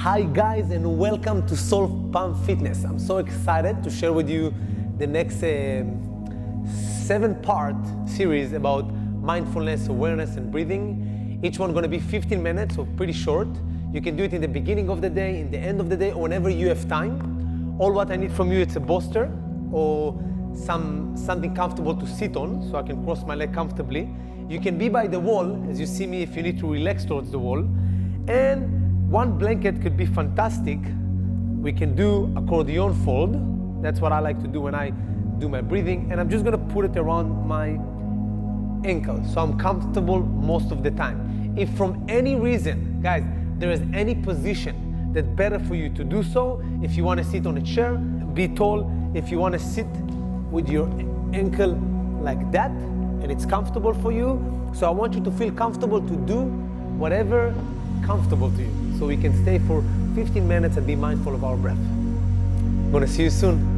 Hi guys, and welcome to Soulpumpfitness. I'm so excited to share with you the next 7-part series about mindfulness, awareness, and breathing. Each one going to be 15 minutes, so pretty short. You can do it in the beginning of the day, in the end of the day, or whenever you have time. All what I need from you is a bolster or something comfortable to sit on, so I can cross my leg comfortably. You can be by the wall, as you see me, if you need to relax towards the wall. And one blanket could be fantastic. We can do accordion fold. That's what I like to do when I do my breathing. And I'm just gonna put it around my ankle, so I'm comfortable most of the time. If from any reason, guys, there is any position that's better for you to do so, if you wanna sit on a chair, be tall. If you wanna sit with your ankle like that, and it's comfortable for you, so I want you to feel comfortable to do whatever comfortable to you. So we can stay for 15 minutes and be mindful of our breath. I'm gonna see you soon.